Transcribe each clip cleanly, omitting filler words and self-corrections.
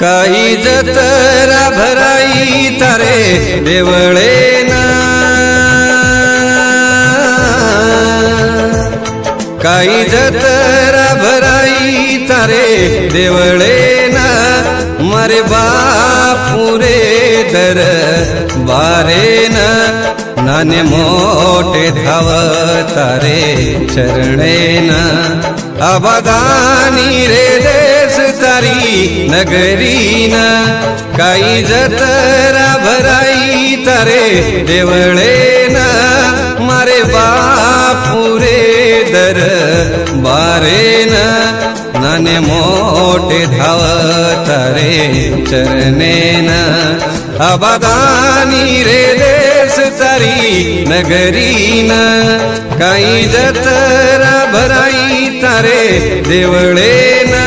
काही जत्रा भराई तारे देवळेना, काही जत्रा भराई तारे देवळेना, मारे बापुरे दर बारेना, नाने मोठे धावतारे चरणेना, अबदानी रे देश तारी नगरीना, काही जत्रा भराई तारे देवळेना, मारे बापुरे दर बारेना, नाने मोठे धावतारे चरणेना, अबदानी रे देश तारी नगरीना, काही जत्रा भराई तारे देवळेना।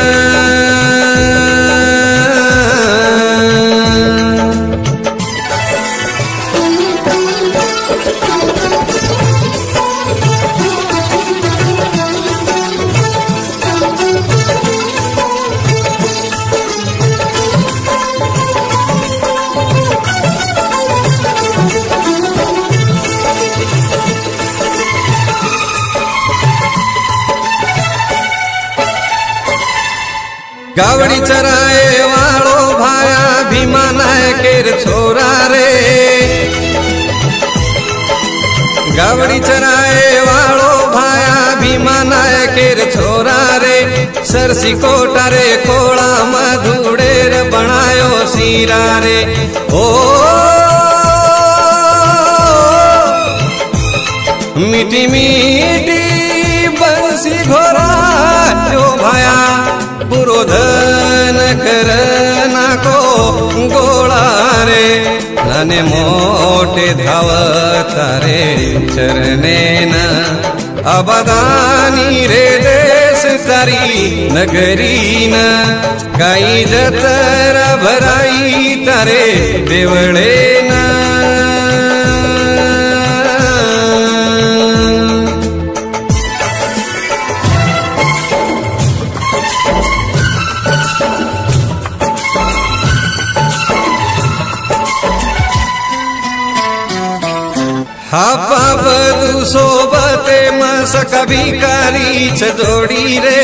गावड़ी चराए वालो भाया भीमा नायकेर छोरा रे, गावड़ी चराए वालो भाया भीमा नायकेर छोरा रे, सरसी कोटा रे कोला मधुड़ेर बनायो सीरा रे, ओ मीठी मीठी बंसी घोरा जो भाया, पुरो धन करना को गोळा रे, नाने मोठे धावतारे चरणेना, अबदानी रे देश तारी नगरीना, काही जत्रा भराई तारे देवळेना। हापा बधु सोबते मस कभी कारीच जोड़ी रे,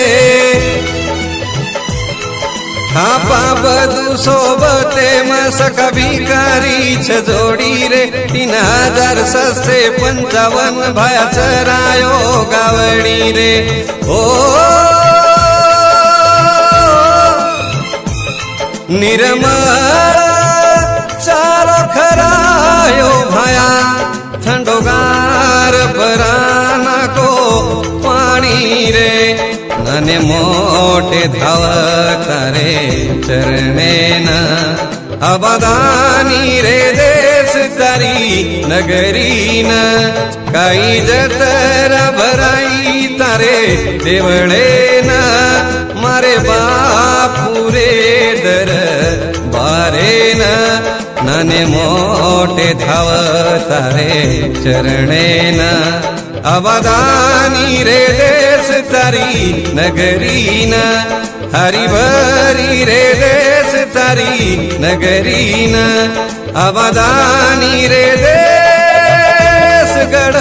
हापा बधु सोबते मस कभी कारीच जोड़ी रे, 3055 भाया चरायो गावड़ी रे, ओ निर्मल चारो खरायो भाया, ठंडोगार बराना को पानी रे, नाने मोटे धावतारे चरणेना, अबदानी रे देश तारी नगरीना, काही जत्रा भराई तारे देवळेना, मारे बापुरे दर बारेना, नाने मोटे धावतारे चरणेना, अबदानी रे देश तारी नगरीना, हरी भरी रे देश तारी नगरीना, अबदानी रे देश गढ़